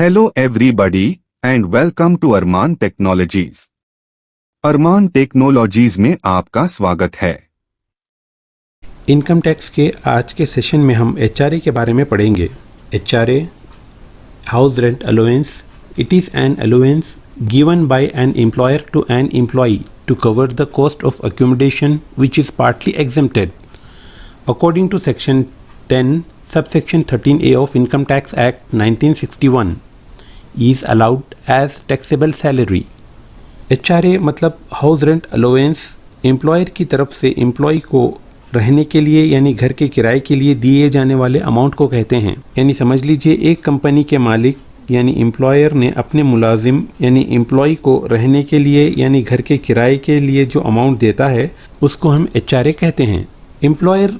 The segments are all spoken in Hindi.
Hello everybody and welcome to Arman Technologies. Arman technologies में आपका स्वागत है। इनकम टैक्स के आज के सेशन में हम एचआरए के बारे में पढ़ेंगे। HRA, house rent allowance, it is an allowance given by an employer to an employee to cover the cost of accommodation which is partly exempted according to section 10 subsection 13A of Income Tax Act 1961 is allowed as taxable salary। HRA मतलब हाउस रेंट अलाउंस एम्प्लॉयर की तरफ से एम्प्लॉय को रहने के लिए यानी घर के किराए के लिए दिए जाने वाले अमाउंट को कहते हैं। यानी समझ लीजिए एक कंपनी के मालिक यानी एम्प्लॉयर ने अपने मुलाजिम यानी एम्प्लॉय को रहने के लिए यानी घर के किराए के लिए जो अमाउंट देता है उसको हम HRA कहते हैं। एम्प्लॉयर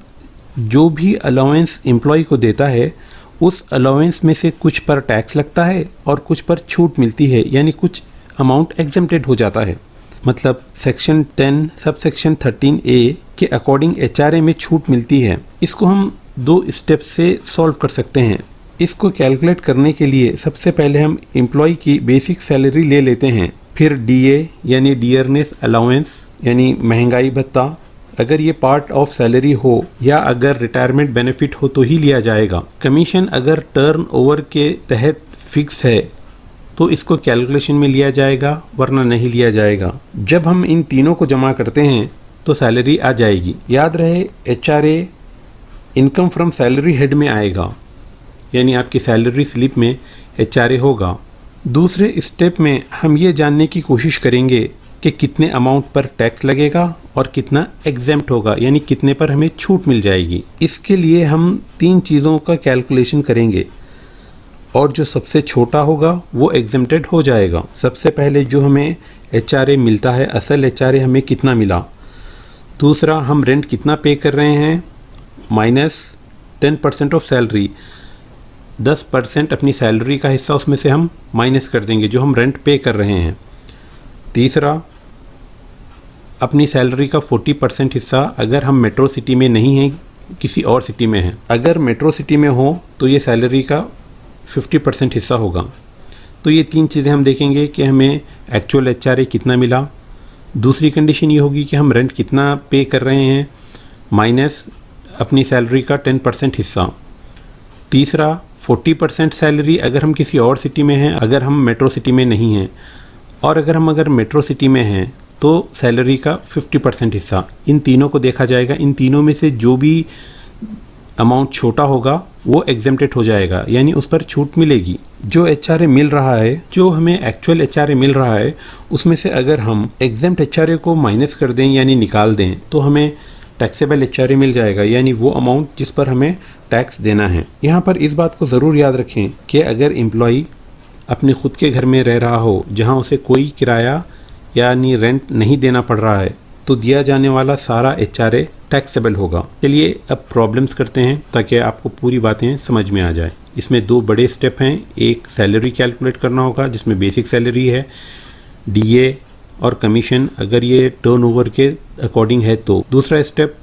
जो भी अलाउंस एम्प्लॉय को देता है उस अलाउंस में से कुछ पर टैक्स लगता है और कुछ पर छूट मिलती है, यानी कुछ अमाउंट एग्जेम्प्टेड हो जाता है। मतलब सेक्शन 10 सबसेक्शन 13A के अकॉर्डिंग HRA में छूट मिलती है। इसको हम दो स्टेप से सॉल्व कर सकते हैं। इसको कैलकुलेट करने के लिए सबसे पहले हम एम्प्लॉय की बेसिक सैलरी ले लेते हैं, फिर DA यानी डियरनेस अलाउंस यानी महंगाई भत्ता अगर ये पार्ट ऑफ सैलरी हो या अगर रिटायरमेंट बेनिफिट हो तो ही लिया जाएगा। कमीशन अगर टर्न ओवर के तहत फिक्स है तो इसको कैलकुलेशन में लिया जाएगा वरना नहीं लिया जाएगा। जब हम इन तीनों को जमा करते हैं तो सैलरी आ जाएगी। याद रहे HRA income from salary head में आएगा, यानी आपकी सैलरी स्लिप में HRA होगा। दूसरे स्टेप में हम ये जानने की कोशिश करेंगे कि कितने अमाउंट पर टैक्स लगेगा और कितना एग्जेम्प्ट होगा, यानी कितने पर हमें छूट मिल जाएगी। इसके लिए हम तीन चीज़ों का कैलकुलेशन करेंगे और जो सबसे छोटा होगा वो एग्जेम्प्टेड हो जाएगा। सबसे पहले जो हमें HRA मिलता है, असल HRA हमें कितना मिला। दूसरा, हम रेंट कितना पे कर रहे हैं माइनस 10% ऑफ सैलरी, 10% अपनी सैलरी का हिस्सा उसमें से हम माइनस कर देंगे जो हम रेंट पे कर रहे हैं। तीसरा, अपनी सैलरी का 40% हिस्सा अगर हम मेट्रो सिटी में नहीं हैं किसी और सिटी में हैं, अगर मेट्रो सिटी में हो तो ये सैलरी का 50% हिस्सा होगा। तो ये तीन चीज़ें हम देखेंगे कि हमें एक्चुअल HRA कितना मिला। दूसरी कंडीशन ये होगी कि हम रेंट कितना पे कर रहे हैं माइनस अपनी सैलरी का 10% हिस्सा। तीसरा, 40% सैलरी अगर हम किसी और सिटी में हैं, अगर हम मेट्रो सिटी में नहीं हैं, और अगर मेट्रो सिटी में हैं तो सैलरी का 50% हिस्सा। इन तीनों को देखा जाएगा। इन तीनों में से जो भी अमाउंट छोटा होगा वो एग्जेम्प्टेड हो जाएगा, यानी उस पर छूट मिलेगी। जो HRA मिल रहा है, जो हमें एक्चुअल HRA मिल रहा है, उसमें से अगर हम एग्जेम्प्ट HRA को माइनस कर दें यानी निकाल दें तो हमें टैक्सेबल HRA मिल जाएगा, यानी वो अमाउंट जिस पर हमें टैक्स देना है। यहाँ पर इस बात को ज़रूर याद रखें कि अगर एम्प्लॉई अपने खुद के घर में रह रहा हो जहाँ उसे कोई किराया यानी रेंट नहीं देना पड़ रहा है तो दिया जाने वाला सारा HRA टैक्सेबल होगा। चलिए अब प्रॉब्लम्स करते हैं ताकि आपको पूरी बातें समझ में आ जाए। इसमें दो बड़े स्टेप हैं। एक सैलरी कैलकुलेट करना होगा जिसमें बेसिक सैलरी है, DA और कमीशन अगर ये टर्नओवर के अकॉर्डिंग है तो। दूसरा स्टेप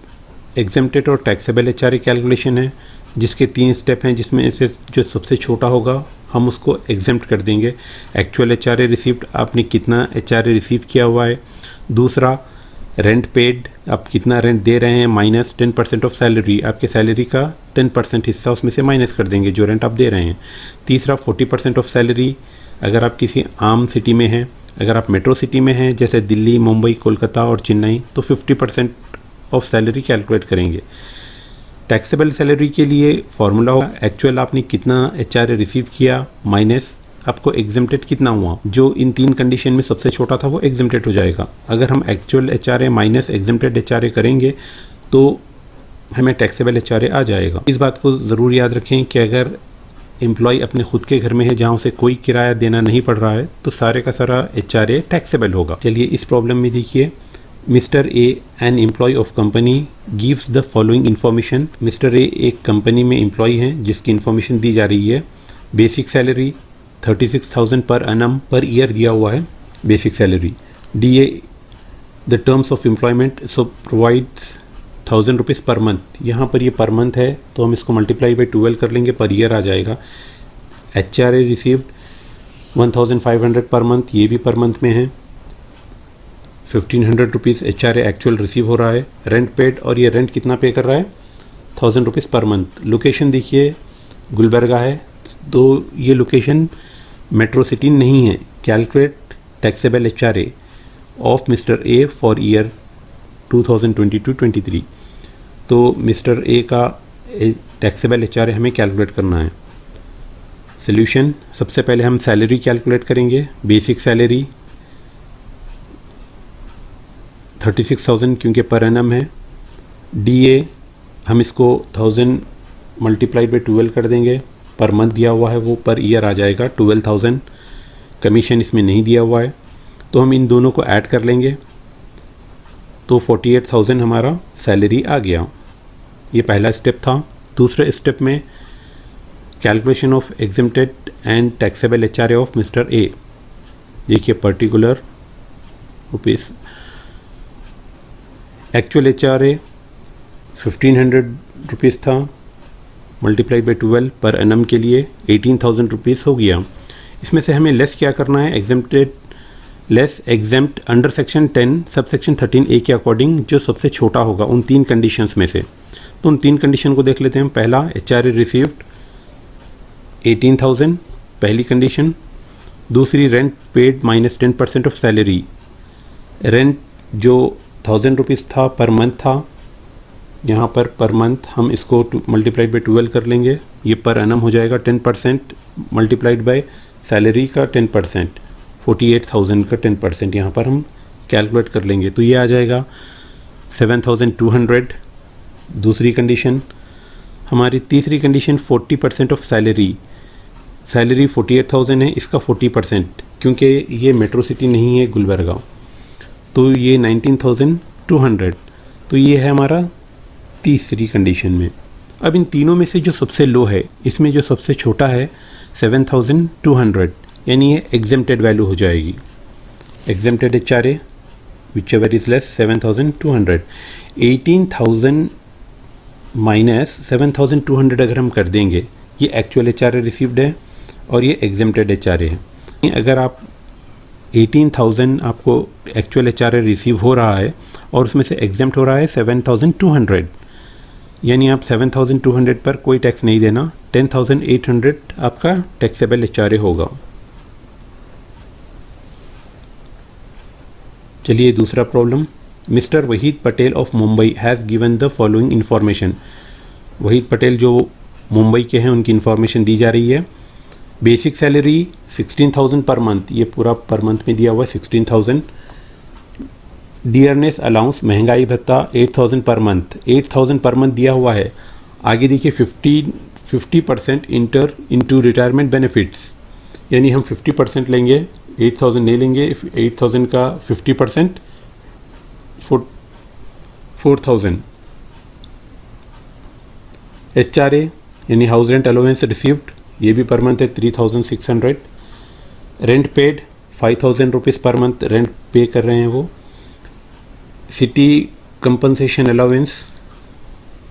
एग्जेम्प्टेड और टैक्सेबल HRA कैलकुलेशन है जिसके 3 स्टेप हैं, जिसमें से जो सबसे छोटा होगा हम उसको एग्जेम्प्ट कर देंगे। एक्चुअल HRA रिसीव्ड, आपने कितना HRA रिसीव किया हुआ है। दूसरा, रेंट पेड, आप कितना रेंट दे रहे हैं माइनस 10% ऑफ सैलरी, आपके सैलरी का 10% हिस्सा उसमें से माइनस कर देंगे जो रेंट आप दे रहे हैं। तीसरा, 40% ऑफ सैलरी अगर आप किसी आम सिटी में हैं, अगर आप मेट्रो सिटी में हैं जैसे दिल्ली, मुंबई, कोलकाता और चेन्नई तो 50% ऑफ सैलरी कैलकुलेट करेंगे। टैक्सेबल सैलरी के लिए फॉर्मूला होगा एक्चुअल आपने कितना HRA रिसीव किया माइनस आपको एग्जेम्प्टेड कितना हुआ। जो इन तीन कंडीशन में सबसे छोटा था वो एग्जेम्प्टेड हो जाएगा। अगर हम actual HRA minus exempted HRA करेंगे तो हमें टैक्सेबल HRA आ जाएगा। इस बात को ज़रूर याद रखें कि अगर एम्प्लॉय अपने खुद के घर में है जहाँ उसे कोई किराया देना नहीं पड़ रहा है तो सारे का सारा HRA टैक्सेबल होगा। चलिए इस प्रॉब्लम में देखिए, mister A an employ of company gives the following information. Mister A एक कंपनी में एम्प्लॉय हैं जिसकी इन्फॉर्मेशन दी जा रही है। Basic salary 36,000 per annum per year दिया हुआ है basic salary. DA the terms of employment so provides 1000 rupees per month. यहाँ पर ये पर मंथ है तो हम इसको मल्टीप्लाई बाई 12 कर लेंगे, पर ईयर आ जाएगा। HRA रिसीव्ड 1500 पर मंथ, ये भी पर मंथ में है। 1500 रुपीज़ HRA एक्चुअल रिसीव हो रहा है। रेंट पेड, और ये रेंट कितना पे कर रहा है? 1000 रुपीज़ पर मंथ। लोकेशन देखिए गुलबर्गा है, तो ये लोकेशन मेट्रो सिटी नहीं है। Calculate taxable HRA of mister A for year 2022-23। तो मिस्टर ए का टैक्सेबल HRA हमें कैलकुलेट करना है। सोल्यूशन, सबसे पहले हम सैलरी कैलकुलेट करेंगे। बेसिक सैलरी 36,000 क्योंकि पर एनम है। DA हम इसको 1000 मल्टीप्लाइड बाई 12 कर देंगे। पर मंथ दिया हुआ है, वो पर ईयर आ जाएगा 12,000। कमीशन इसमें नहीं दिया हुआ है, तो हम इन दोनों को ऐड कर लेंगे, तो 48,000 हमारा सैलरी आ गया। ये पहला स्टेप था। दूसरे स्टेप में calculation of exempted and taxable HRA of mister A. देखिए particular rupees, actual HRA 1500 rupees था, मल्टीप्लाइड बाई 12 पर एनम के लिए 18,000 रुपीज़ हो गया। इसमें से हमें लेस क्या करना है? Exempted less exempt under section 10 sub section 13A के अकॉर्डिंग जो सबसे छोटा होगा उन 3 कंडीशंस में से। तो उन 3 कंडीशन को देख लेते हैं। पहला, HRA रिसीव्ड 18,000, पहली कंडीशन। दूसरी, rent paid minus 10% of salary. Rent जो 1000 रुपीज़ था पर मंथ था, यहाँ पर मंथ हम इसको मल्टीप्लाइड बाई 12 कर लेंगे। ये पर एनम हो जाएगा 10% मल्टीप्लाइड बाय सैलरी का 10%, 48,000 का 10% यहाँ पर हम कैलकुलेट कर लेंगे, तो ये आ जाएगा 7,200। दूसरी कंडीशन हमारी। तीसरी कंडीशन 40% ऑफ सैलरी। सैलरी 48,000 है, इसका 40%, क्योंकि ये मेट्रो सिटी नहीं है गुलबर्गा, तो ये 19,200। तो ये है हमारा तीसरी कंडीशन में। अब इन तीनों में से जो सबसे लो है, इसमें जो सबसे छोटा है 7,200, यानी ये एग्जेम्प्टेड वैल्यू हो जाएगी। Exempted HRA which ever is less 7,200। 18,000 minus 7,200 अगर हम कर देंगे, ये एक्चुअल HRA रिसीव्ड है और ये एग्जेम्प्टेड HRA है। अगर आप 18,000 आपको एक्चुअल HRA रिसीव हो रहा है और उसमें से एग्जेम्प्ट हो रहा है 7,200, यानी आप 7,200 पर कोई टैक्स नहीं देना। 10,800 आपका टैक्सेबल HRA होगा। चलिए दूसरा problem. Mister Waheed Patel of Mumbai has given the following information. Waheed Patel जो मुंबई के हैं उनकी इन्फॉर्मेशन दी जा रही है। बेसिक सैलरी 16,000 पर मंथ, ये पूरा पर मंथ में दिया हुआ है 16,000। डियरनेस अलाउंस महंगाई भत्ता 8,000 पर मंथ, 8,000 पर मंथ दिया हुआ है। आगे देखिए 50% इंटर इनटू रिटायरमेंट बेनिफिट्स, यानी हम 50% लेंगे, 8,000 नहीं लेंगे। 8,000 का 50% 4,000। HRA यानी हाउस रेंट अलाउंस रिसीव्ड, ये भी पर मंथ है 3,600। Rent paid 5,000 rupees per month rent पे कर रहे हैं वो। City compensation allowance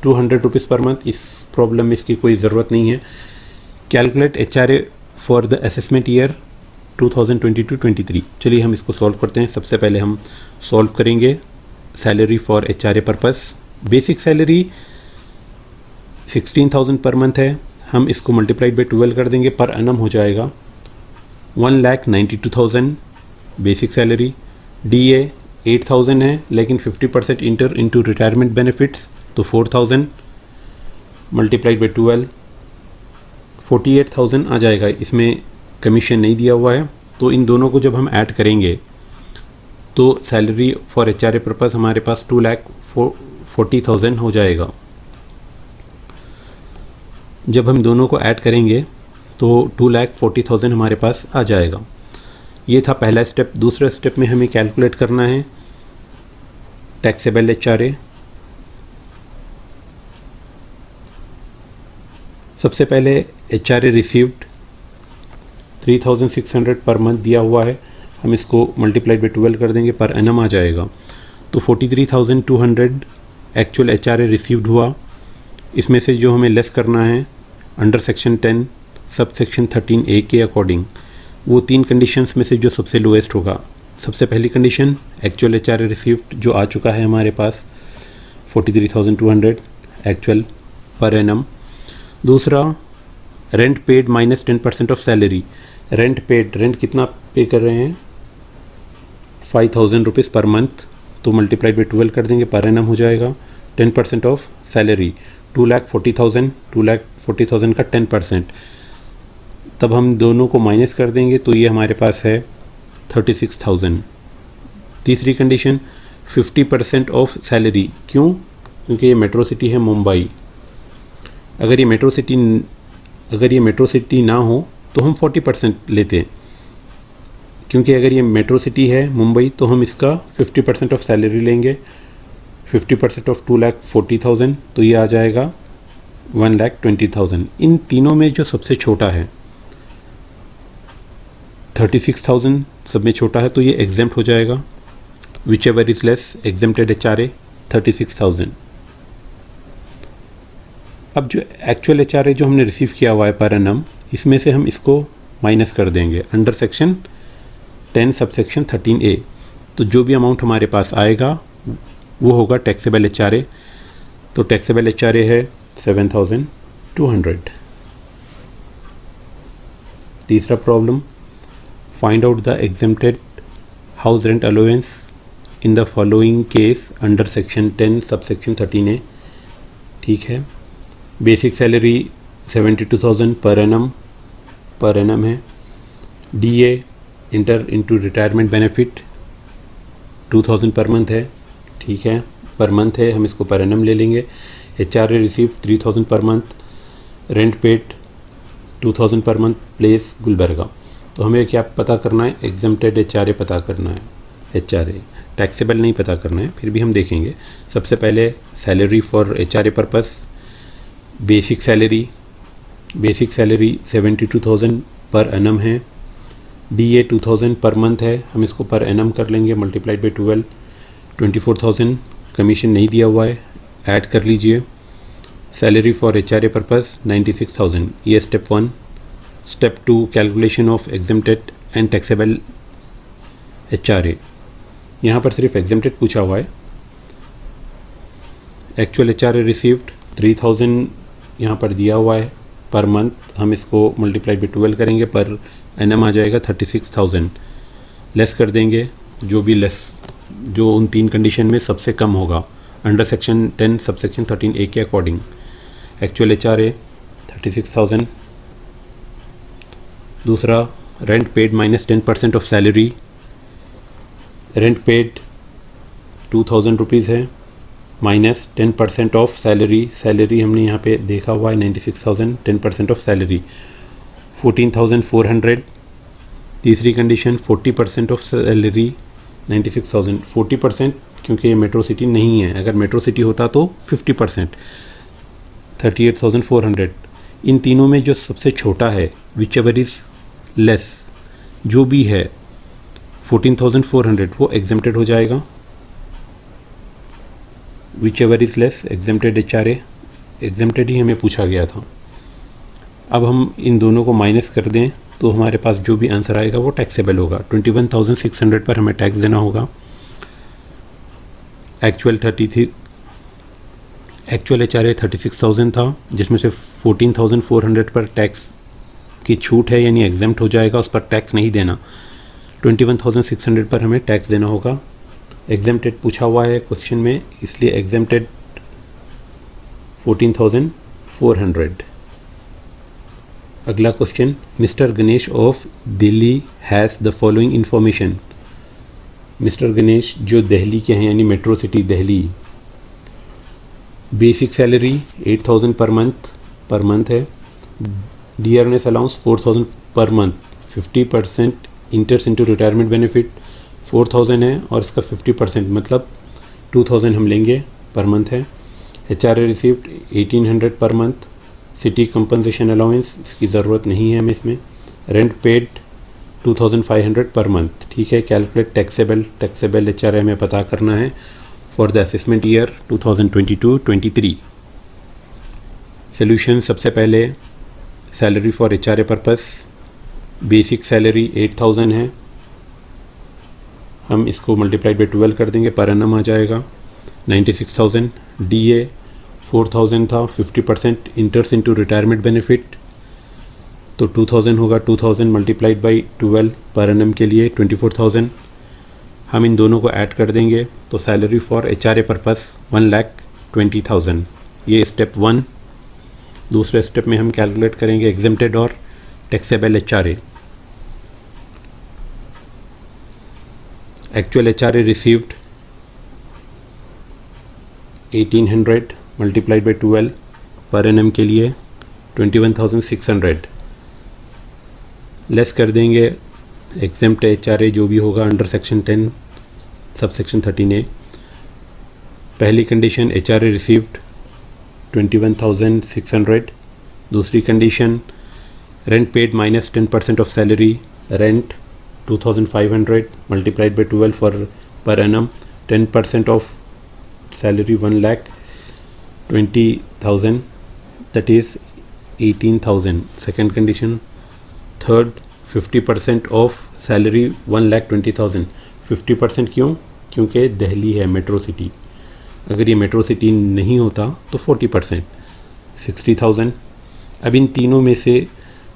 200 rupees per month, इस प्रॉब्लम में इसकी कोई ज़रूरत नहीं है। Calculate HRA for the assessment year 2022-23। चलिए हम इसको सॉल्व करते हैं। सबसे पहले हम सॉल्व करेंगे salary for HRA purpose. Basic salary 16,000 पर मंथ है, हम इसको मल्टीप्लाइड बाई 12 कर देंगे, पर एनम हो जाएगा 1,92,000 बेसिक सैलरी। DA 8,000 है, लेकिन 50% इंटर इनटू रिटायरमेंट बेनिफिट्स, तो 4,000 मल्टीप्लाइड बाई 12 48,000 आ जाएगा। इसमें कमीशन नहीं दिया हुआ है, तो इन दोनों को जब हम ऐड करेंगे तो सैलरी फॉर HRA पर्पस हमारे पास 2,40,000 हो जाएगा। जब हम दोनों को ऐड करेंगे तो 2,40,000 हमारे पास आ जाएगा। ये था पहला स्टेप। दूसरा स्टेप में हमें कैलकुलेट करना है टैक्सेबल HRA। सबसे पहले HRA रिसीव्ड 3,600 पर मंथ दिया हुआ है, हम इसको मल्टीप्लाइड बाई 12 कर देंगे, पर एनम आ जाएगा, तो 43,200 एक्चुअल HRA रिसीव्ड हुआ। इसमें से जो हमें लेस करना है under section 10 sub section 13A के अकॉर्डिंग, वो 3 कंडीशंस में से जो सबसे लोएस्ट होगा। सबसे पहली कंडीशन एक्चुअल एचआरए रिसीव्ड जो आ चुका है हमारे पास 43,200 एक्चुअल पर एनम। दूसरा rent paid minus 10% of salary. Rent paid, rent कितना पे कर रहे हैं 5,000 रुपीज़ पर मंथ, तो मल्टीप्लाइड बाई 12 कर देंगे, पर एनम हो जाएगा। 10% ऑफ सैलरी 2,40,000 का 10%, तब हम दोनों को माइनस कर देंगे तो ये हमारे पास है 36,000। तीसरी कंडीशन 50% ऑफ सैलरी। क्यों? क्योंकि ये मेट्रो सिटी है मुंबई। अगर ये मेट्रो सिटी ना हो तो हम 40% लेते हैं, क्योंकि अगर ये मेट्रो सिटी है मुंबई तो हम इसका 50% ऑफ सैलरी लेंगे। 50% ऑफ 2,40,000 तो ये आ जाएगा 1,20,000। इन तीनों में जो सबसे छोटा है 36,000 सब में छोटा है, तो ये एग्जेम्प्ट हो जाएगा। Which ever is less exempted HRA 36,000। अब जो एक्चुअल एचआरए जो हमने रिसीव किया हुआ है पर एनम, इसमें से हम इसको माइनस कर देंगे अंडर सेक्शन 10 सबसेक्शन 13A। तो जो भी अमाउंट हमारे पास आएगा वो होगा टैक्सेबल एचआरए। तो टैक्सेबल एचआरए है 7,200। तीसरा problem, find out the exempted house rent allowance in the following case under section 10 subsection 13A। ठीक है, बेसिक सैलरी 72,000 पर एनम है। DA inter into retirement benefit 2,000 पर मंथ है। ठीक है, पर मंथ है, हम इसको पर एनम ले लेंगे। HRA receive 3,000 per month. Rent paid 2,000 per month, place Gulbarga. तो हमें क्या पता करना है? एग्जेम्प्टेड एचआरए पता करना है। एचआरए टैक्सेबल नहीं पता करना है, फिर भी हम देखेंगे। सबसे पहले salary for HRA purpose, basic salary 72,000 per annum है। डीए 2,000 पर मंथ है, हम इसको पर एनम कर लेंगे, मल्टीप्लाइड बाई 12। 24,000 कमीशन नहीं दिया हुआ है, ऐड कर लीजिए। सैलरी फॉर एचआरए पर्पस 96,000, ये step 1। Step 2 calculation of exempted and taxable HRA. यहाँ पर सिर्फ एग्जेम्प्टेड पूछा हुआ है। एक्चुअल एचआरए रिसीव्ड 3,000 यहाँ पर दिया हुआ है पर मंथ, हम इसको मल्टीप्लाई बाई 12 करेंगे, पर एनम आ जाएगा 36,000। लेस कर देंगे जो भी लेस, जो उन 3 कंडीशन में सबसे कम होगा अंडर सेक्शन 10 सबसेक्शन 13A के अकॉर्डिंग। Actual HRA 36,000। दूसरा rent paid minus 10% of salary. Rent paid 2,000 rupees है, माइनस 10% ऑफ सैलरी हमने यहाँ पे देखा हुआ है 96,000। 10% ऑफ सैलरी 14,400। तीसरी कंडीशन 40% ऑफ सैलरी 96,000। 40% क्योंकि ये मेट्रो सिटी नहीं है, अगर मेट्रो सिटी होता तो 50% 38,400। इन तीनों में जो सबसे छोटा है विच एवर इज़ लेस, जो भी है 14,400, वो एग्जेम्प्टेड हो जाएगा। Whichever is less exempted HRA, exempted ही हमें पूछा गया था। अब हम इन दोनों को माइनस कर दें तो हमारे पास जो भी आंसर आएगा वो टैक्सेबल होगा। 21,600 पर हमें टैक्स देना होगा। एक्चुअल एचआरए 36,000 था, जिसमें से 14,400 पर टैक्स की छूट है, यानी एग्जेम्प्ट हो जाएगा, उस पर टैक्स नहीं देना। 21,600 पर हमें टैक्स देना होगा। एग्जेम्प्टेड पूछा हुआ है क्वेश्चन में, इसलिए एग्जेम्प्टेड 14,400। अगला question, mister Ganesh of Delhi has the following information. Mister Ganesh जो दिल्ली के हैं, यानी metro city Delhi. Basic salary 8,000 per month है। Dearness allowance 4,000 per month. 50% enters into retirement benefit 4,000 है, और इसका 50% मतलब 2,000 हम लेंगे पर मंथ है। HRA received 1,800 per month. City compensation allowance इसकी ज़रूरत नहीं है हमें इसमें। Rent paid 2,500 per month. ठीक है, कैलकुलेट टैक्सेबल एचआरए हमें पता करना है for the assessment year 2022-23। Solution, सबसे पहले salary for HRA purpose basic salary 8,000 है, हम इसको मल्टीप्लाइड बाई 12 कर देंगे, पर एनम आ जाएगा 96,000। DA 4,000 था, 50% इंटर्स इनटू रिटायरमेंट बेनिफिट, तो 2,000 होगा, 2,000 मल्टीप्लाइड बाई 12 पर एनम के लिए 24,000। हम इन दोनों को ऐड कर देंगे तो सैलरी फॉर HRA पर्पस 1,20,000। ये स्टेप 1। दूसरे स्टेप में हम कैलकुलेट करेंगे एग्जेम्प्टेड और taxable HRA। Actual HRA received 1,800 multiplied by 12 per annum के लिए 21,600। लेस कर देंगे एग्जेम्प्ट HRA जो भी होगा under section 10 sub section 13A। पहली कंडीशन HRA रिसीव्ड 21,600। दूसरी condition rent paid minus 10% of salary, rent 2,500 multiplied by 12 for per annum, 10% of salary 1,20,000 that is 18,000। Second condition. Third 50% of salary 1,20,000। 50% क्यों? क्योंकि दिल्ली है मेट्रो सिटी, अगर ये मेट्रो सिटी नहीं होता तो 40% 60,000। अब इन तीनों में से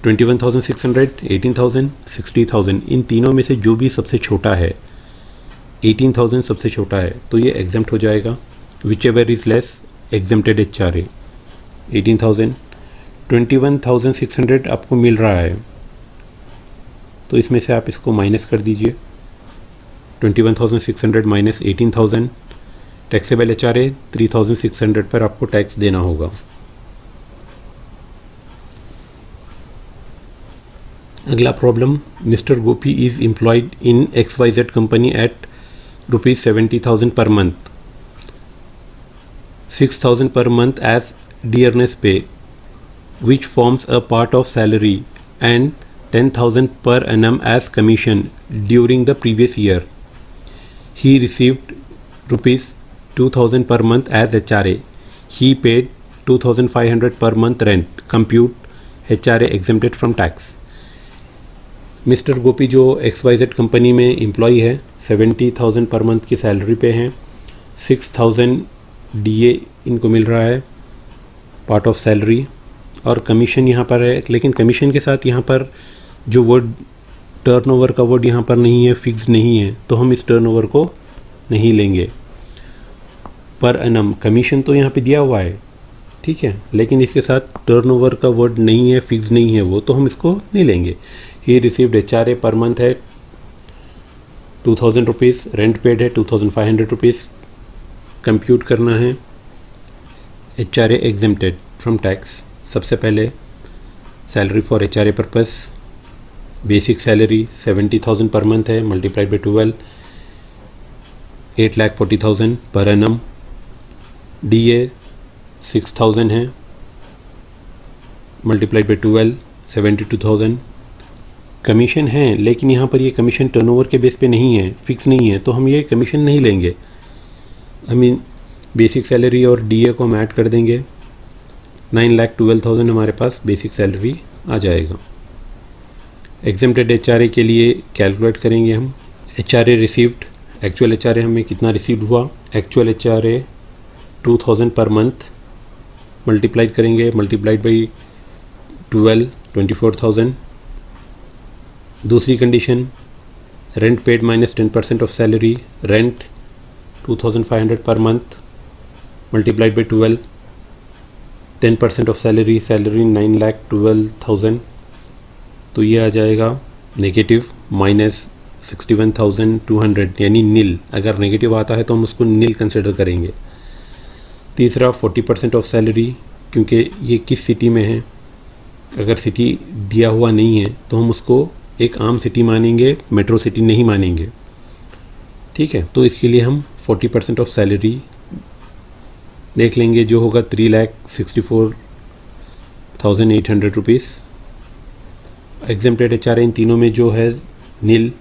21,600, 18,000, 60,000, इन तीनों में से जो भी सबसे छोटा है 18,000 सबसे छोटा है तो ये एग्जेम्प्ट हो जाएगा। Whichever is less exempted HRA। 18,000 21,600 आपको मिल रहा है तो इसमें से आप इसको माइनस कर दीजिए। 21,600 माइनस 18,000, टैक्सेबल HRA 3,600 पर आपको टैक्स देना होगा। अगला problem, mister Gopi is employed in XYZ company at ₹70,000 per month, 6,000 per month as dearness pay, which forms a part of salary, and 10,000 per annum as commission during the previous year. He received ₹2,000 per month as HRA. He paid 2,500 per month rent. Compute HRA exempted from tax. Mister Gopi जो XYZ कंपनी में एम्प्लॉई है, 70,000 पर मंथ की सैलरी पे हैं, 6,000 DA इनको मिल रहा है पार्ट ऑफ सैलरी, और कमीशन यहाँ पर है। लेकिन कमीशन के साथ यहाँ पर जो वर्ड टर्नओवर का वर्ड यहाँ पर नहीं है, फिक्स नहीं है, तो हम इस टर्नओवर को नहीं लेंगे। पर एनम कमीशन तो यहाँ पे दिया हुआ है, ठीक है, लेकिन इसके साथ टर्नओवर का वर्ड नहीं है, फिक्स नहीं है वो, तो हम इसको नहीं लेंगे। ही रिसीव्ड HRA पर मंथ है 2,000 रुपीज़, रेंट पेड है 2,500 रुपीज़। कंप्यूट करना है HRA एग्जेम्प्टेड फ्रॉम टैक्स। सबसे पहले salary for HRA purpose, basic salary 70,000 पर मंथ है multiplied by 12 8,40,000 per annum. DA 6,000 है मल्टीप्लाइड बाई 12 72,000। कमीशन है लेकिन यहाँ पर ये कमीशन टर्नओवर के बेस पे नहीं है, फिक्स नहीं है, तो हम ये कमीशन नहीं लेंगे। हम बेसिक सैलरी और DA को हम ऐड कर देंगे, 9,12,000 हमारे पास बेसिक सैलरी आ जाएगा। एग्जेम्प्टेड HRA के लिए कैलकुलेट करेंगे हम। HRA रिसीव्ड, एक्चुअल HRA हमें कितना रिसीव्ड हुआ, actual HRA 2,000 per month multiplied करेंगे, मल्टीप्लाइड बाई 12 24,000। दूसरी condition rent paid minus 10% of salary, rent 2,500 per month multiplied by 12 10% of salary, salary 9,12,000, तो ये आ जाएगा नेगेटिव माइनस 61,200 यानी नील। अगर नेगेटिव आता है तो हम उसको नील कंसिडर करेंगे। तीसरा 40% ऑफ सैलरी, क्योंकि ये किस सिटी में है, अगर सिटी दिया हुआ नहीं है तो हम उसको एक आम सिटी मानेंगे, मेट्रो सिटी नहीं मानेंगे, ठीक है। तो इसके लिए हम 40% ऑफ सैलरी देख लेंगे, जो होगा 3,64,800 रुपीज़। एग्जेम्प्टेड HRA इन तीनों में जो है नील,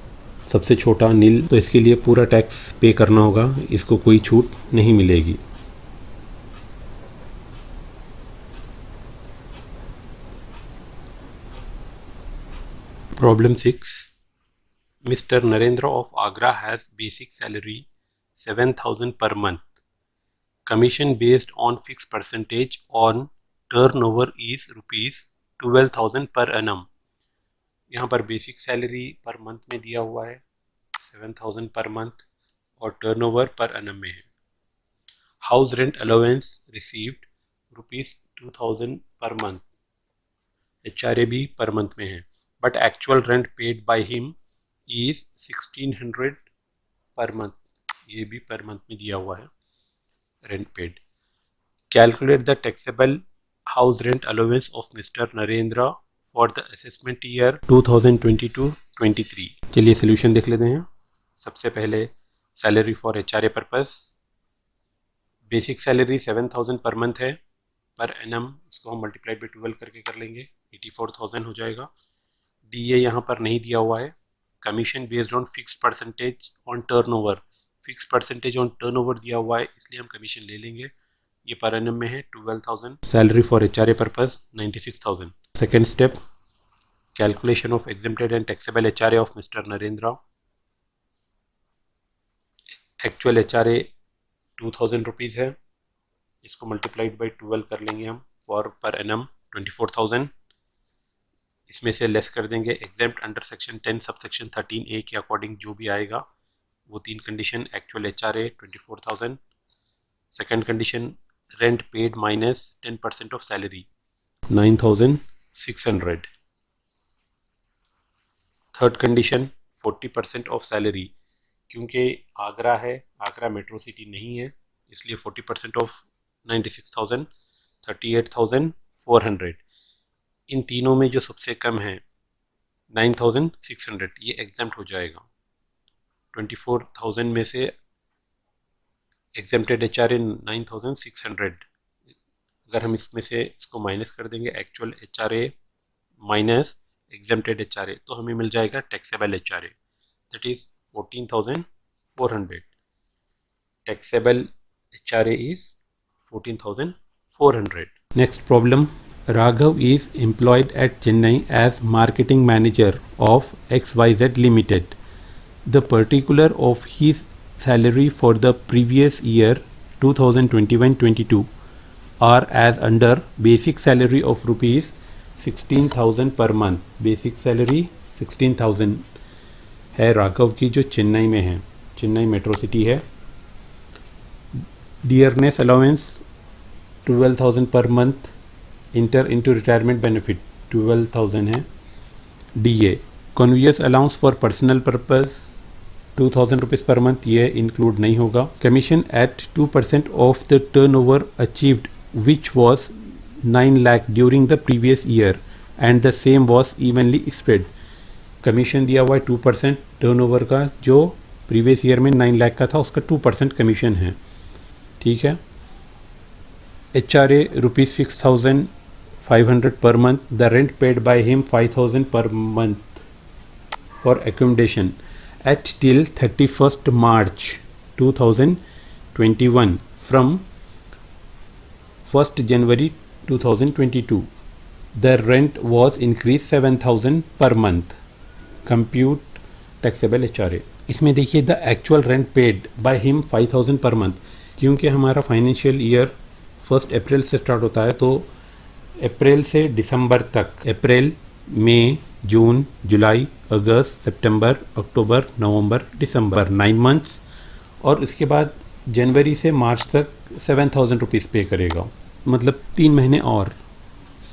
सबसे छोटा नील, तो इसके लिए पूरा टैक्स पे करना होगा, इसको कोई छूट नहीं मिलेगी। Problem 6. Mr. Narendra of Agra has basic salary 7,000 per month. Commission based on fixed percentage on turnover is rupees 12,000 per annum. यहाँ पर बेसिक सैलरी पर मंथ में दिया हुआ है 7,000 पर मंथ और टर्नओवर पर annum में है. House rent allowance received rupees 2,000 per month. HRA भी पर मंथ में है, but actual rent paid by him is 1,600 पर मंथ. ये भी पर मंथ में दिया हुआ है rent paid. Calculate the taxable house rent allowance of mister Narendra for the assessment year 2022-23. चलिए सोल्यूशन देख लेते हैं. सबसे पहले salary for HRA purpose. Basic salary 7,000 पर मंथ है. पर एनम इसको हम मल्टीप्लाइड बाई 12 करके कर लेंगे, 84,000 हो जाएगा. DA यहाँ पर नहीं दिया हुआ है. Commission based on fixed percentage on turnover. Fixed percentage on turnover दिया हुआ है, इसलिए हम कमीशन ले लेंगे. ये पर एनम में है 12,000. Salary for HRA purpose 96,000. Second step, calculation of exempted and taxable HRA of mister Narendra. Actual HRA 2,000 rupees है. इसको मल्टीप्लाइड बाई 12 कर लेंगे हम. For per annum 24,000. इसमें से लेस कर देंगे exempt under section 10 sub section 13A के अकॉर्डिंग जो भी आएगा वो तीन condition. Actual HRA 24,000. Second condition rent paid minus 10% of salary 9,600. Third condition 40% of salary. क्योंकि आगरा है, आगरा मेट्रो सिटी नहीं है, इसलिए 40% ऑफ 96,000 38,400. इन तीनों में जो सबसे कम है 9,600, ये एग्जेम्प्ट हो जाएगा. 24,000 में से एग्जेम्प्टेड HRA 9,600. अगर हम इसमें से इसको माइनस कर देंगे actual HRA minus exempted HRA, तो हमें मिल जाएगा taxable HRA, that is 14,400. Taxable HRA is 14,400. Next problem. Raghav is employed at Chennai as marketing manager of XYZ Limited. The particular of his salary for the previous year 2021-22 are as under. Basic salary of rupees 16,000 per month. Basic salary 16,000 है राघव की, जो चेन्नई में है, चेन्नई मेट्रो सिटी है. Dearness allowance 12,000 per month. Inter into retirement benefit 12,000 है. DA conveyance allowance for personal purpose 2,000 rupees per month, ये इंक्लूड नहीं होगा. Commission at 2% of the turnover achieved which was 9 lakh during the previous year and the same was evenly spread. Commission दिया हुआ है 2% टर्नओवर का, जो प्रीवियस ईयर में 9 लाख का था, उसका 2% कमीशन है. ठीक है. HRA rupees 6,500 per month. The rent paid by him 5,000 per month for accommodation at till 31st March 2021 from 1st January 2022. The rent was increased 7,000 per month. Compute taxable HRA. इसमें देखिए the actual rent paid by him 5,000 per month. क्योंकि हमारा फाइनेंशियल ईयर 1 अप्रैल से स्टार्ट होता है, तो अप्रैल से दिसंबर तक, अप्रैल, मई, जून, जुलाई, अगस्त, सितंबर, अक्टूबर, नवंबर, दिसंबर, 9 मंथ्स. और उसके बाद जनवरी से मार्च तक 7,000 रुपीज़ पे करेगा. मतलब 3 महीने और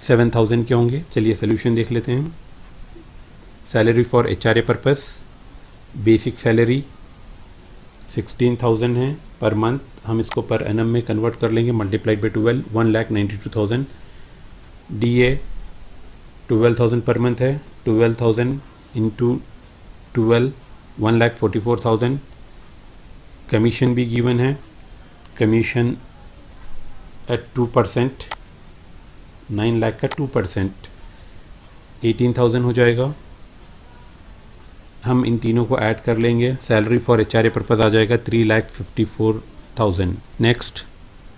7,000 के होंगे. चलिए सोल्यूशन देख लेते हैं. Salary for HRA purpose. Basic salary 16,000 है पर मंथ. हम इसको पर एनम में कन्वर्ट कर लेंगे, multiplied by 12, 1,92,000. DA 12,000 per month है. 12,000 इंटू 12, 1,44,000. कमीशन भी गिवन है. कमीशन एट 2%, 9 लाख का 2%, 18,000 हो जाएगा. हम इन तीनों को ऐड कर लेंगे. सैलरी फॉर HRA पर्पज़ आ जाएगा 3,54,000. नेक्स्ट,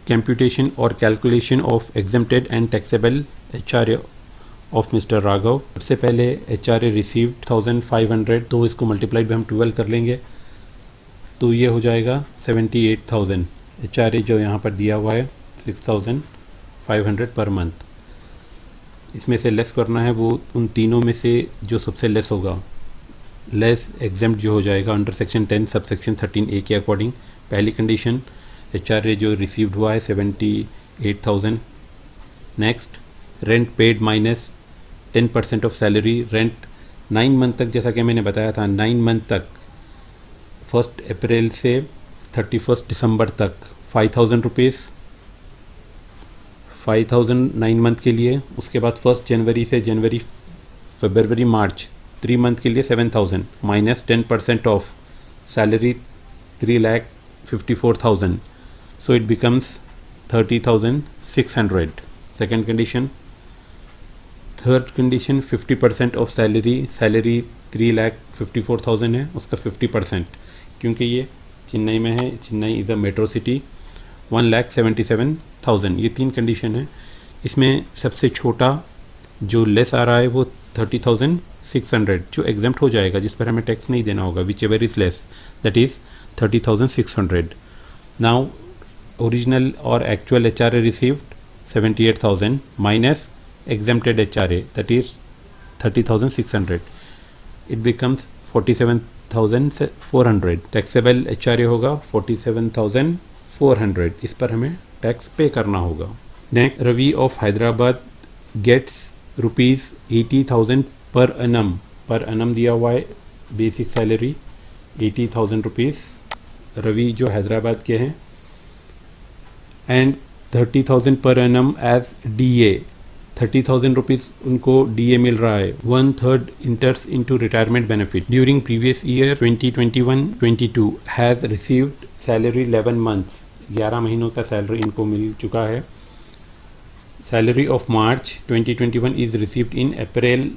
कंप्यूटेशन और calculation of exempted and taxable HRA of mister Raghav. सबसे पहले HRA रिसीव्ड 1500, तो इसको मल्टीप्लाइड भी हम 12 कर लेंगे तो ये हो जाएगा 78,000। HRA जो यहाँ पर दिया हुआ है 6,500 पर मंथ। इसमें से लेस करना है वो उन तीनों में से जो सबसे लेस होगा, लेस एग्जेम्प्ट जो हो जाएगा under section 10 sub section 13A के अकॉर्डिंग। पहली कंडीशन HRA जो रिसीव्ड हुआ है 78,000। Next rent paid minus 10% of salary. Rent 9 month तक, जैसा कि मैंने बताया था 9 मंथ तक, 1 अप्रैल से 31 दिसंबर तक 5,000 रुपीज़, 5,000 9 मंथ के लिए। उसके बाद 1 जनवरी से जनवरी फरवरी मार्च 3 मंथ के लिए 7,000 minus 10% of salary 3,54,000, so it becomes 30,600। Second condition. Third condition 50% of salary 3,54,000 है, उसका 50%, क्योंकि ये चेन्नई में है, Chennai is a metro city, 1,77,000। ये 3 कंडीशन है। इसमें सबसे छोटा जो लेस आ रहा है वो 30,600 जो एग्जेम्प्ट हो जाएगा, जिस पर हमें टैक्स नहीं देना होगा, whichever is less, that is 30,600। Now original और actual HRA received 78,000 minus exempted HRA, that is 30,600, it becomes 47,400। taxable HRA होगा 47,400, इस पर हमें टैक्स पे करना होगा। Next, Ravi of Hyderabad gets ₹80,000 per annum. Per annum दिया हुआ है बेसिक सैलरी 80,000 रुपीज़, रवि जो हैदराबाद के हैं, and 30,000 per annum as DA। 30,000 rupees उनको DA मिल रहा है। 1/3 enters into retirement benefit during previous year 2021-22 has received salary 11 months. 11 महीनों का सैलरी इनको मिल चुका है। Salary of March 2021 is received in April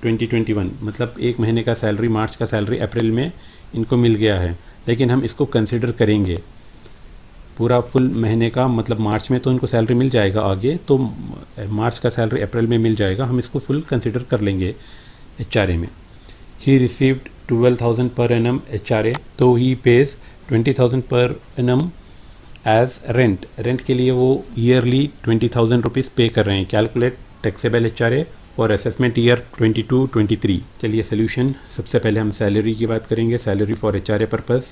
2021, मतलब 1 महीने का सैलरी, मार्च का सैलरी अप्रैल में इनको मिल गया है, लेकिन हम इसको कंसिडर करेंगे पूरा फुल महीने का, मतलब मार्च में तो इनको सैलरी मिल जाएगा आगे, तो मार्च का सैलरी अप्रैल में मिल जाएगा, हम इसको फुल कंसिडर कर लेंगे HRA में। He received 12,000 per annum HRA, तो ही पेज 20,000 पर एनम एज रेंट। रेंट के लिए वो ईयरली 20,000 रुपीज़ पे कर रहे हैं। Calculate taxable HRA for assessment year 22-23। चलिए सोल्यूशन। सबसे पहले हम सैलरी की बात करेंगे। Salary for HRA purpose,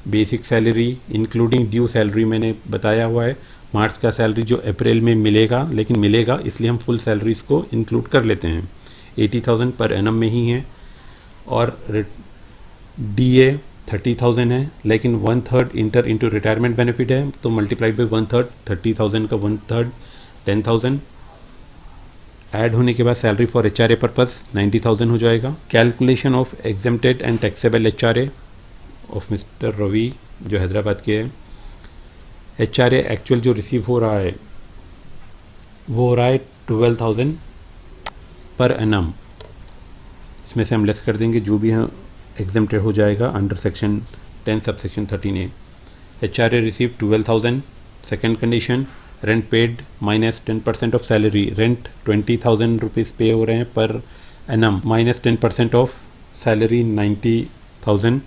basic salary including due salary मैंने बताया हुआ है। मार्च का सैलरी जो अप्रैल में मिलेगा, लेकिन मिलेगा इसलिए हम फुल सैलरीज को इंक्लूड कर लेते हैं, 80,000 पर एनम में ही है। और DA 30,000 है, लेकिन 1/3 इंटर इंटू रिटायरमेंट बेनिफिट है, तो मल्टीप्लाइड बाई 1/3, 30,000 का 1/3 10,000 ऐड होने के बाद सैलरी फॉर HRA पर्पज़ 90,000 हो जाएगा। Calculation of exempted and taxable HRA of mister Ravi जो हैदराबाद के हैं। HRA एक्चुअल जो रिसीव हो रहा है वो हो रहा है 12,000 पर एनम। इसमें से हम लेस कर देंगे जो भी हम एग्जेम्प्टेड हो जाएगा under section 10 sub section 13A। HRA receive 12,000। Second condition, rent paid minus 10% of salary. Rent 20,000 rupees पे हो रहे हैं per annum, minus 10% of salary 90,000,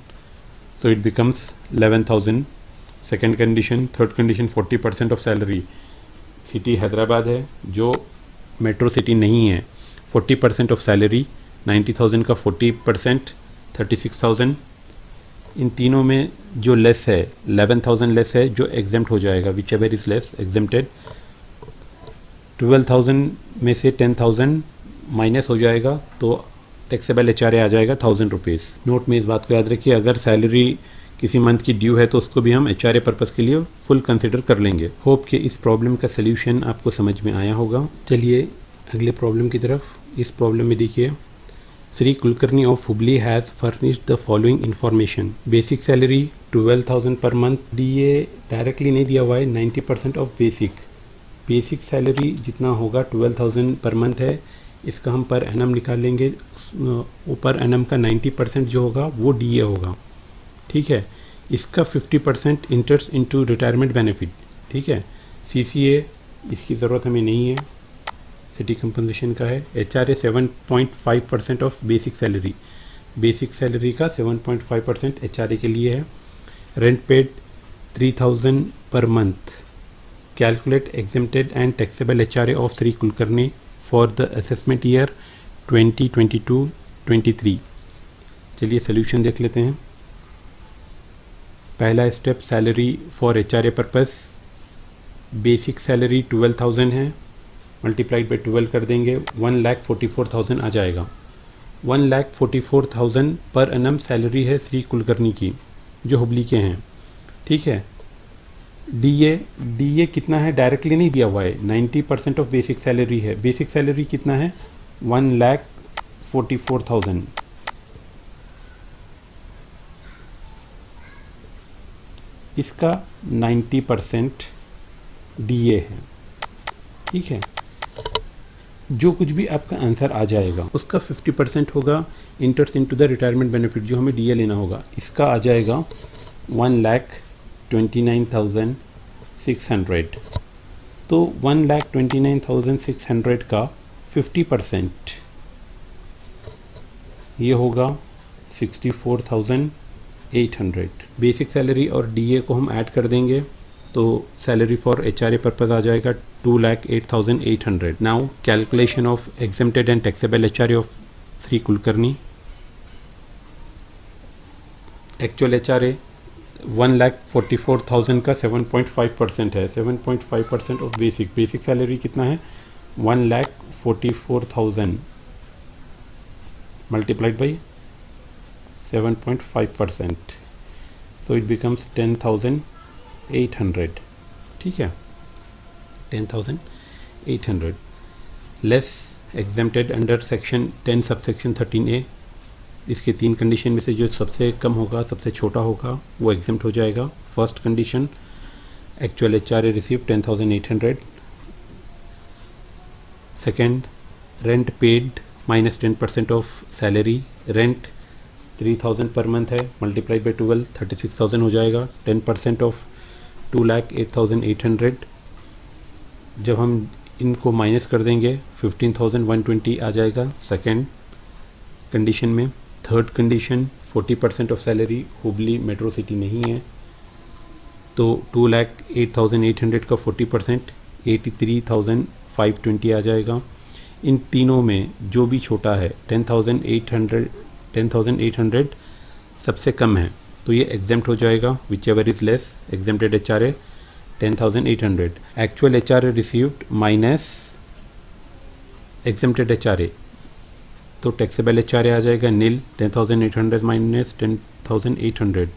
so it becomes 11,000। Second condition. Third condition 40% of salary. City Hyderabad है जो मेट्रो सिटी नहीं है। 40% ऑफ सैलरी 90,000 का 40% 36,000। इन तीनों में जो लेस है 11,000 लेस है जो एग्जेम्प्ट हो जाएगा, whichever is less exempted. 12,000 में से 10,000 माइनस हो जाएगा तो टैक्सेबल HRA आ जाएगा 1,000 रुपीज़। नोट में इस बात को याद रखिए, अगर सैलरी किसी मंथ की ड्यू है तो उसको भी हम HRA पर्पज़ के लिए फुल कंसिडर कर लेंगे। होप कि इस प्रॉब्लम का सल्यूशन आपको समझ में आया होगा। चलिए अगले प्रॉब्लम की तरफ। इस प्रॉब्लम में देखिए, Shri Kulkarni of Hubli has furnished the following information. Basic salary 12,000 per month. DA directly नहीं दिया हुआ है, 90% ऑफ बेसिक। बेसिक सैलरी जितना होगा 12,000 पर मंथ है, इसका हम पर एनम निकाल लेंगे। पर एनम का 90% जो होगा वो DA होगा, ठीक है। इसका 50% इंटरेस्ट इनटू रिटायरमेंट बेनिफिट, ठीक है। CCA इसकी ज़रूरत हमें नहीं है। सिटी कंपनसेशन का है। HRA 7.5% of basic salary, basic salary का 7.5% HRA के लिए है। Rent paid 3000 per month. Calculate exempted and taxable HRA of Shri Kulkarni for the assessment year 2022-23। चलिए सोल्यूशन देख लेते हैं। पहला step, salary for HRA purpose. Basic salary 12,000 है, मल्टीप्लाइड बाई 12 कर देंगे, 1,44,000 आ जाएगा। 1,44,000 पर एनम सैलरी है श्री कुलकर्णी की, जो हुबली के हैं, ठीक है। DA कितना है डायरेक्टली नहीं दिया हुआ है, 90% ऑफ बेसिक सैलरी है। बेसिक सैलरी कितना है, 1,44,000। इसका 90% DA है, ठीक है। जो कुछ भी आपका आंसर आ जाएगा उसका 50% होगा इंटर्स इनटू द रिटायरमेंट बेनिफिट, जो हमें DA लेना होगा। इसका आ जाएगा 1,29,600। तो 1,29,600 का 50% ये होगा 64,800। बेसिक सैलरी और DA को हम ऐड कर देंगे तो सैलरी फॉर HRA पर्पज आ जाएगा 2,08,800। Now calculation of exempted and taxable HRA of Shri Kulkarni. Actual HRA 1,44,000 का 7.5% है। 7.5% ऑफ बेसिक सैलरी कितना है, 1,44,000 multiplied by 7.5%, so it becomes 10,800, ठीक है। 10,800 less exempted under section 10 subsection 13A। इसके 3 कंडीशन में से जो सबसे कम होगा, सबसे छोटा होगा, वो एग्जेम्प्ट हो जाएगा। First condition, actual HRA receive 10,800। Second, rent paid minus 10% of salary. Rent 3,000 पर मंथ है, मल्टीप्लाइड बाई 12 36,000 हो जाएगा। 10% ऑफ 2,08,800। जब हम इनको माइनस कर देंगे 15,120 आ जाएगा सेकेंड कंडीशन में। Third condition, 40% of salary, Hubli metro city नहीं है, तो 2,08,800 का 40% 83,520 आ जाएगा। इन तीनों में जो भी छोटा है 10,800 सबसे कम है, तो ये एग्जेम्प्ट हो जाएगा। Whichever is less exempted HRA 10,800। Actual HRA received minus exempted HRA, तो टैक्सेबल HRA आ जाएगा nil. 10,800 minus 10,800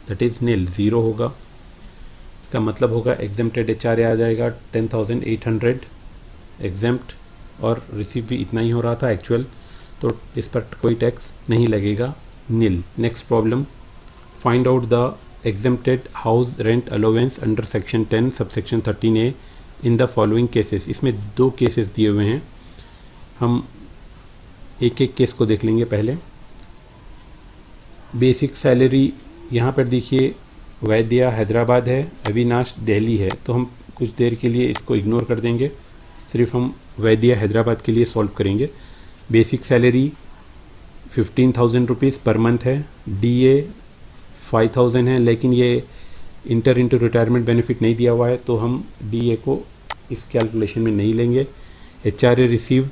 that is nil, zero होगा। इसका मतलब होगा एग्जेम्प्टेड HRA आ जाएगा 10,800 एग्जेम्प्ट, और रिसीव भी इतना ही हो रहा था एक्चुअल, तो इस पर कोई टैक्स नहीं लगेगा, nil. Next problem, find out the exempted house rent allowance under section 10 subsection 13A in the following cases. इसमें 2 केसेस दिए हुए हैं, हम एक एक केस को देख लेंगे। पहले बेसिक सैलरी यहाँ पर देखिए, वैद्या हैदराबाद है, अविनाश दिल्ली है, तो हम कुछ देर के लिए इसको इग्नोर कर देंगे, सिर्फ हम वैद्या हैदराबाद के लिए सॉल्व करेंगे। Basic salary 15,000 rupees per month है, DA 5,000 है, लेकिन ये इंटर इंटू रिटायरमेंट बेनिफिट नहीं दिया हुआ है, तो हम DA को इस कैलकुलेशन में नहीं लेंगे। HRA received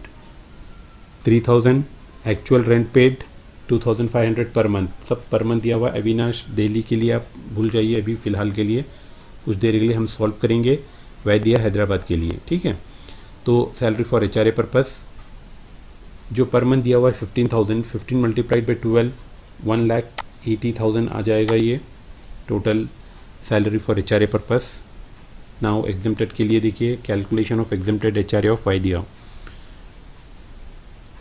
3,000, actual rent paid 2,500 per month, सब पर मंथ दिया हुआ है। अविनाश दिल्ली के लिए आप भूल जाइए अभी फ़िलहाल के लिए, कुछ देर के लिए हम सॉल्व करेंगे वैद्या हैदराबाद के लिए, ठीक है। तो सैलरी फॉर HRA पर्पस जो पर मंथ दिया हुआ है 15,000, 15 मल्टीप्लाइड बाई 12 1,80,000 आ जाएगा ये total salary for HRA purpose. Now exempted के लिए देखिए, calculation of exempted HRA of वैद्या।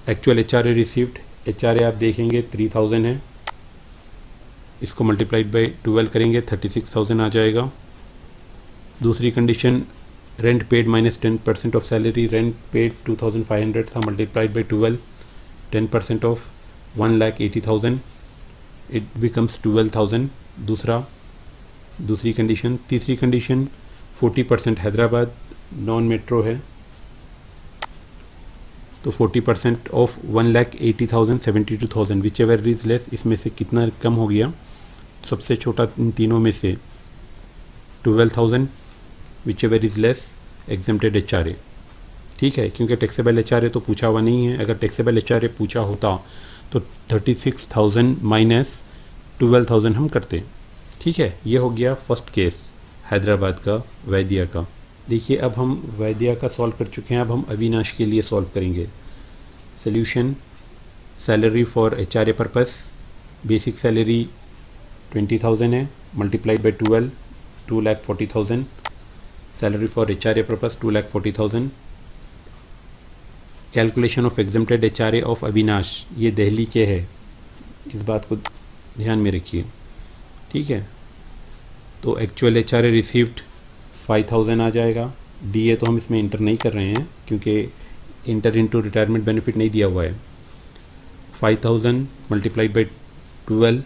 एक्चुअल HRA रिसीव्ड, HRA आप देखेंगे 3,000 है, इसको मल्टीप्लाइड बाई 12 करेंगे 36,000 आ जाएगा। दूसरी condition, rent paid minus 10% of salary. Rent paid 2,500 था, multiplied by 12 10% of 1,80,000, it becomes 12,000। दूसरी कंडीशन। तीसरी कंडीशन, 40% हैदराबाद, नॉन मेट्रो है, तो 40% of 1,80,000 72,000 which ever is less, इसमें से कितना कम हो गया? सबसे छोटा इन तीनों में से 12,000 which ever is less exempted HRA। ठीक है, क्योंकि टैक्सेबल HRA तो पूछा हुआ नहीं है। अगर टैक्सेबल HRA पूछा होता तो 36,000 माइनस 12,000 हम करते। ठीक है, ये हो गया फर्स्ट केस हैदराबाद का, वैद्या का। देखिए अब हम वैद्या का सॉल्व कर चुके हैं, अब हम अविनाश के लिए सॉल्व करेंगे। Solution, salary for HRA purpose, basic salary 20,000 है, multiplied by 12 2,40,000। Salary for HRA purpose 2,40,000। Calculation of exempted HRA of Avinash, ये दिल्ली के है, इस बात को ध्यान में रखिए। ठीक है, तो एक्चुअल HRA रिसीव्ड 5,000 आ जाएगा। DA तो हम इसमें इंटर नहीं कर रहे हैं क्योंकि इंटर इनटू रिटायरमेंट बेनिफिट नहीं दिया हुआ है। 5,000 मल्टीप्लाइड बाई 12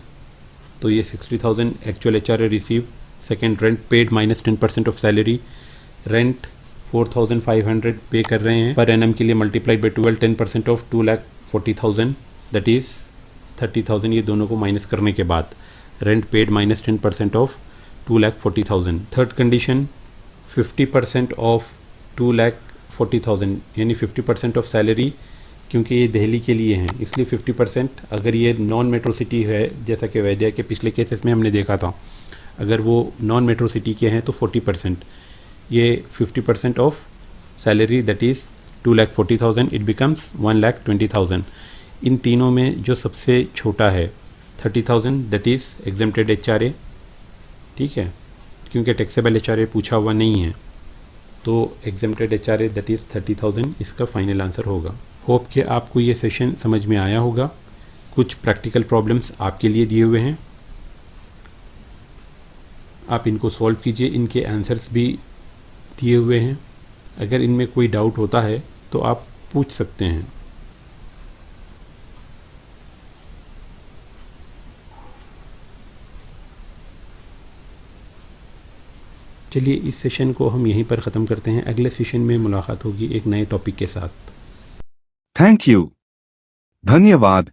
तो ये 60,000 actual HRA receive. Second, rent paid minus 10% of salary, rent 4,500 पे कर रहे हैं पर एनम के लिए, multiplied by 12 10% of 2,40,000 that is 30,000। ये दोनों को माइनस करने के बाद rent paid minus 10% of 2,40,000। Third condition, 50% of 2,40,000 यानी 50% ऑफ सैलरी, क्योंकि ये दिल्ली के लिए हैं इसलिए 50%। अगर ये नॉन मेट्रो सिटी है, जैसा कि वैद्या के पिछले केसेस में हमने देखा था, अगर वो नॉन मेट्रो सिटी के हैं तो 40%। ये 50% of salary that is 2,40,000, it becomes 1,20,000। इन तीनों में जो सबसे छोटा है 30,000 दैट इज़ एग्जेम्प्टेड HRA। ठीक है, क्योंकि टैक्सेबल HRA पूछा हुआ नहीं है तो एग्जेम्प्टेड HRA दैट इज़ 30,000 इसका फाइनल आंसर होगा। होप कि आपको ये सेशन समझ में आया होगा। कुछ प्रैक्टिकल प्रॉब्लम्स आपके लिए दिए हुए हैं, आप इनको सॉल्व कीजिए, इनके आंसर्स भी दिए हुए हैं। अगर इनमें कोई डाउट होता है तो आप पूछ सकते हैं। चलिए इस सेशन को हम यहीं पर ख़त्म करते हैं। अगले सेशन में मुलाकात होगी एक नए टॉपिक के साथ। थैंक यू, धन्यवाद।